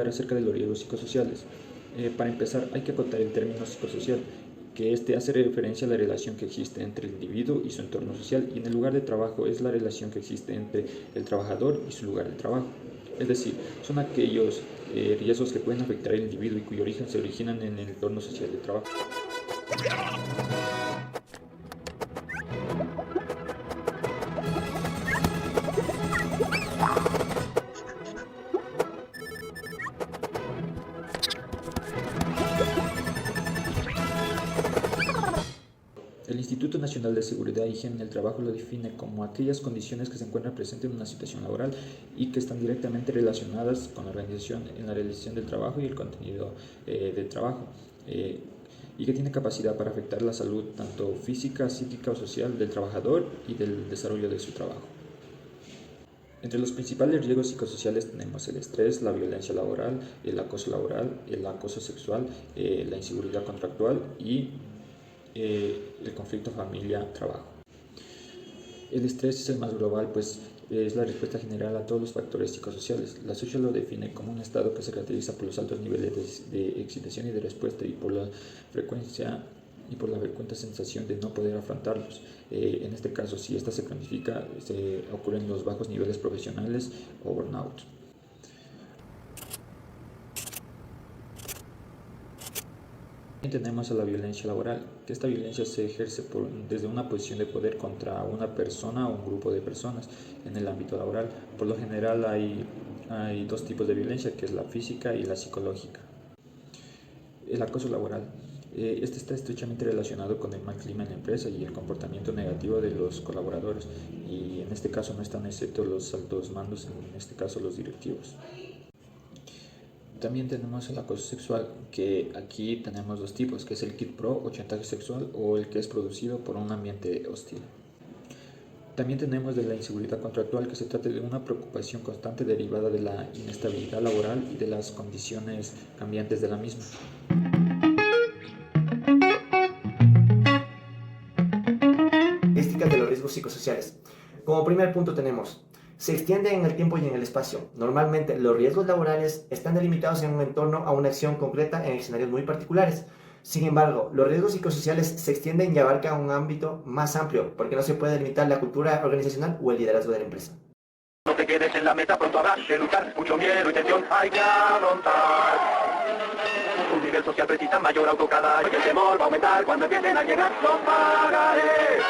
hablar acerca de los riesgos psicosociales. Para empezar, hay que acotar el término psicosocial, que este hace referencia a la relación que existe entre el individuo y su entorno social, y en el lugar de trabajo es la relación que existe entre el trabajador y su lugar de trabajo. Es decir, son aquellos riesgos que pueden afectar al individuo y cuyo origen se originan en el entorno social de trabajo. El Instituto Nacional de Seguridad e Higiene en el Trabajo lo define como aquellas condiciones que se encuentran presentes en una situación laboral y que están directamente relacionadas con la organización en la realización del trabajo y el contenido del trabajo, y que tiene capacidad para afectar la salud tanto física, psíquica o social del trabajador y del desarrollo de su trabajo. Entre los principales riesgos psicosociales tenemos el estrés, la violencia laboral, el acoso sexual, la inseguridad contractual y el conflicto familia-trabajo. El estrés es el más global, pues es la respuesta general a todos los factores psicosociales. La SOCIA lo define como un estado que se caracteriza por los altos niveles de excitación y de respuesta y por la frecuencia y por la frecuente sensación de no poder afrontarlos. En este caso, si esta se cronifica, ocurren los bajos niveles profesionales o burnout. También tenemos a la violencia laboral, que esta violencia se ejerce desde una posición de poder contra una persona o un grupo de personas en el ámbito laboral. Por lo general hay dos tipos de violencia, que es la física y la psicológica. El acoso laboral. Este está estrechamente relacionado con el mal clima en la empresa y el comportamiento negativo de los colaboradores, y en este caso no están excepto los altos mandos, en este caso los directivos. También tenemos el acoso sexual, que aquí tenemos dos tipos, que es el kit pro o chantaje sexual, o el que es producido por un ambiente hostil. También tenemos de la inseguridad contractual, que se trata de una preocupación constante derivada de la inestabilidad laboral y de las condiciones cambiantes de la misma. Características de los riesgos psicosociales. Como primer punto tenemos, se extiende en el tiempo y en el espacio. Normalmente los riesgos laborales están delimitados en un entorno a una acción concreta en escenarios muy particulares. Sin embargo, los riesgos psicosociales se extienden y abarcan un ámbito más amplio, porque no se puede limitar la cultura organizacional o el liderazgo de la empresa. No te quedes en la meta, pronto habrá que luchar, mucho miedo y tensión hay que afrontar. Un nivel social precisa mayor auto cada año, y el temor va a aumentar cuando empiecen a llegar los pagarés.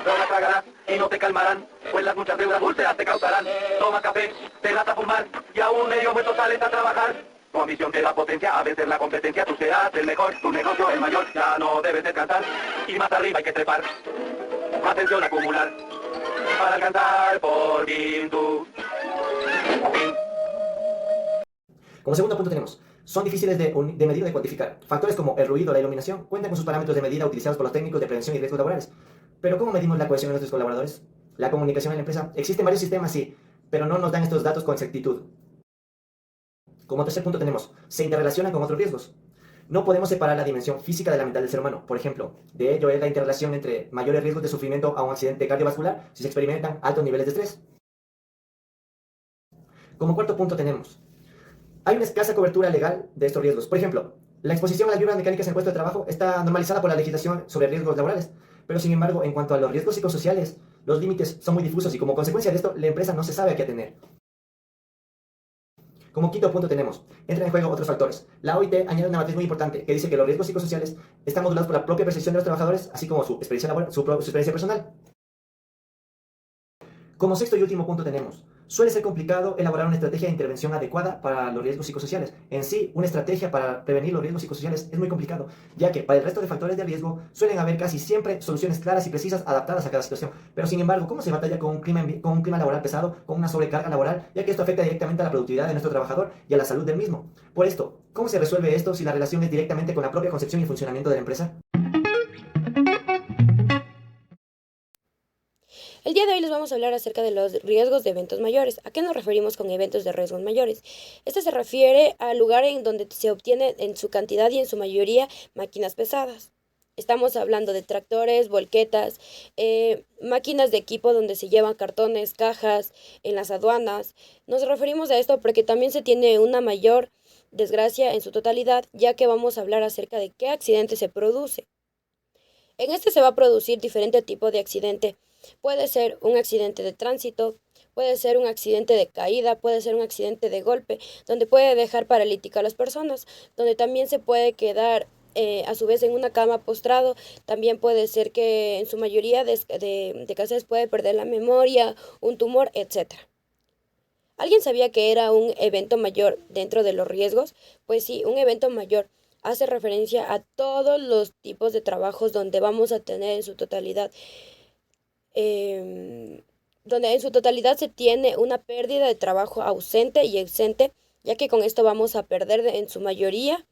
Drogas tragarás y no te calmarán, pues las muchas deudas úlceras te causarán. Tomas café, te das a fumar y aún medio muerto sales a trabajar. Tu ambición te da potencia a vencer la competencia, tú serás el mejor, tu negocio el mayor, ya no debes descansar y más arriba hay que trepar. Atención a acumular para alcanzar por fin tu fin. Como segundo punto tenemos, son difíciles de medir o de cuantificar. Factores como el ruido o la iluminación cuentan con sus parámetros de medida utilizados por los técnicos de prevención y riesgos laborales. Pero ¿cómo medimos la cohesión de nuestros colaboradores? La comunicación en la empresa. Existen varios sistemas, sí, pero no nos dan estos datos con exactitud. Como tercer punto tenemos, se interrelacionan con otros riesgos. No podemos separar la dimensión física de la mental del ser humano. Por ejemplo, de ello es la interrelación entre mayores riesgos de sufrimiento a un accidente cardiovascular si se experimentan altos niveles de estrés. Como cuarto punto tenemos, hay una escasa cobertura legal de estos riesgos. Por ejemplo, la exposición a las vibras mecánicas en puesto de trabajo está normalizada por la legislación sobre riesgos laborales, pero sin embargo, en cuanto a los riesgos psicosociales, los límites son muy difusos y como consecuencia de esto, la empresa no se sabe a qué atener. Como quinto punto tenemos, entran en juego otros factores. La OIT añade una matriz muy importante que dice que los riesgos psicosociales están modulados por la propia percepción de los trabajadores, así como su experiencia laboral, su experiencia personal. Como sexto y último punto tenemos, suele ser complicado elaborar una estrategia de intervención adecuada para los riesgos psicosociales. En sí, una estrategia para prevenir los riesgos psicosociales es muy complicado, ya que para el resto de factores de riesgo suelen haber casi siempre soluciones claras y precisas adaptadas a cada situación. Pero sin embargo, ¿cómo se batalla con un clima laboral pesado, con una sobrecarga laboral, ya que esto afecta directamente a la productividad de nuestro trabajador y a la salud del mismo? Por esto, ¿cómo se resuelve esto si la relación es directamente con la propia concepción y funcionamiento de la empresa? El día de hoy les vamos a hablar acerca de los riesgos de eventos mayores. ¿A qué nos referimos con eventos de riesgos mayores? Este se refiere al lugar en donde se obtienen en su cantidad y en su mayoría máquinas pesadas. Estamos hablando de tractores, volquetas, máquinas de equipo donde se llevan cartones, cajas, en las aduanas. Nos referimos a esto porque también se tiene una mayor desgracia en su totalidad, ya que vamos a hablar acerca de qué accidente se produce. En este se va a producir diferente tipo de accidente. Puede ser un accidente de tránsito, puede ser un accidente de caída, puede ser un accidente de golpe, donde puede dejar paralítica a las personas, donde también se puede quedar a su vez en una cama postrado. También puede ser que en su mayoría de casos puede perder la memoria, un tumor, etcétera. ¿Alguien sabía que era un evento mayor dentro de los riesgos? Pues sí, un evento mayor hace referencia a todos los tipos de trabajos donde vamos a tener en su totalidad, em, donde en su totalidad se tiene una pérdida de trabajo ausente y exente, ya que con esto vamos a perder en su mayoría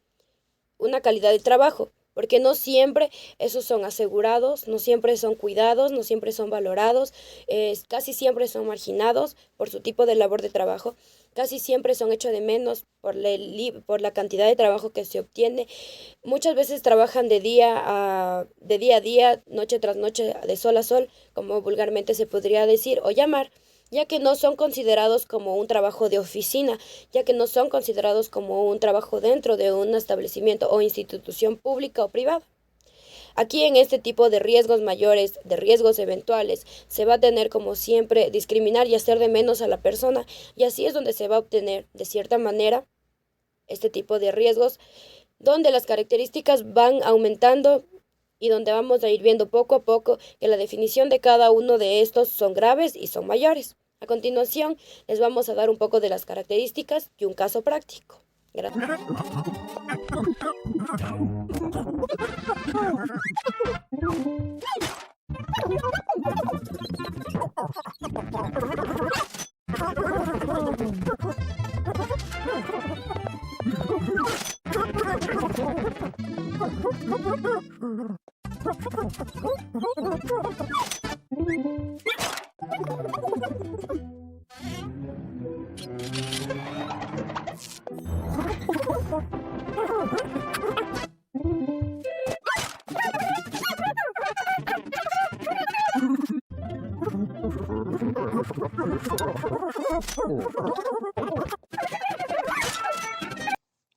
una calidad de trabajo, porque no siempre esos son asegurados, no siempre son cuidados, no siempre son valorados, casi siempre son marginados por su tipo de labor de trabajo, casi siempre son hechos de menos por la cantidad de trabajo que se obtiene. Muchas veces trabajan de día a día, noche tras noche, de sol a sol, como vulgarmente se podría decir o llamar, ya que no son considerados como un trabajo de oficina, ya que no son considerados como un trabajo dentro de un establecimiento o institución pública o privada. Aquí en este tipo de riesgos mayores, de riesgos eventuales, se va a tener como siempre discriminar y hacer de menos a la persona, y así es donde se va a obtener de cierta manera este tipo de riesgos, donde las características van aumentando y donde vamos a ir viendo poco a poco que la definición de cada uno de estos son graves y son mayores. A continuación, les vamos a dar un poco de las características y un caso práctico. Gracias.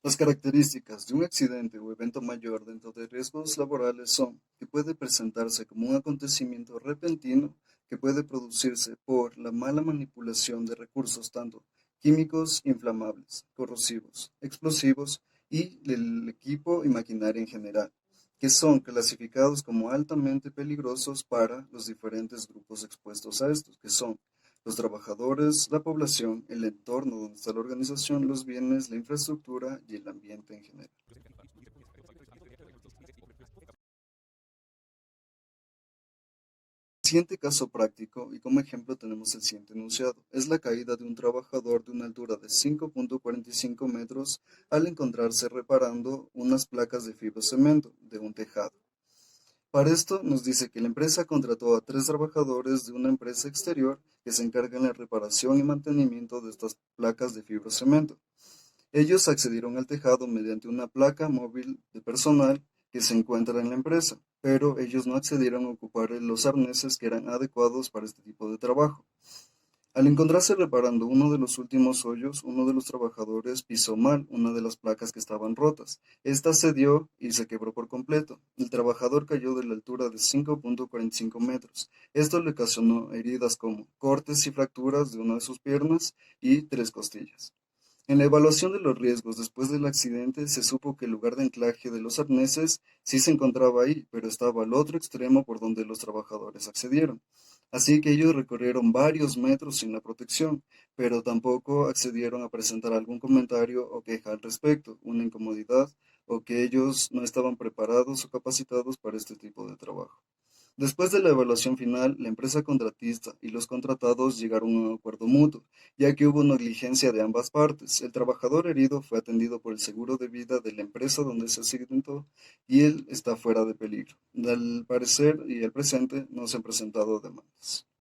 Las características de un accidente o evento mayor dentro de riesgos laborales son que puede presentarse como un acontecimiento repentino que puede producirse por la mala manipulación de recursos tanto químicos, inflamables, corrosivos, explosivos y el equipo y maquinaria en general, que son clasificados como altamente peligrosos para los diferentes grupos expuestos a estos, que son los trabajadores, la población, el entorno donde está la organización, los bienes, la infraestructura y el ambiente en general. Siguiente caso práctico, y como ejemplo tenemos el siguiente enunciado. Es la caída de un trabajador de una altura de 5.45 metros al encontrarse reparando unas placas de fibrocemento de un tejado. Para esto nos dice que la empresa contrató a 3 trabajadores de una empresa exterior que se encargan de la reparación y mantenimiento de estas placas de fibrocemento. Ellos accedieron al tejado mediante una placa móvil de personal que se encuentra en la empresa, pero ellos no accedieron a ocupar los arneses que eran adecuados para este tipo de trabajo. Al encontrarse reparando uno de los últimos hoyos, uno de los trabajadores pisó mal una de las placas que estaban rotas. Esta cedió y se quebró por completo. El trabajador cayó de la altura de 5.45 metros. Esto le ocasionó heridas como cortes y fracturas de una de sus piernas y 3 costillas. En la evaluación de los riesgos después del accidente se supo que el lugar de anclaje de los arneses sí se encontraba ahí, pero estaba al otro extremo por donde los trabajadores accedieron. Así que ellos recorrieron varios metros sin la protección, pero tampoco accedieron a presentar algún comentario o queja al respecto, una incomodidad o que ellos no estaban preparados o capacitados para este tipo de trabajo. Después de la evaluación final, la empresa contratista y los contratados llegaron a un acuerdo mutuo, ya que hubo negligencia de ambas partes. El trabajador herido fue atendido por el seguro de vida de la empresa donde se accidentó y él está fuera de peligro. Al parecer y al presente no se han presentado demandas.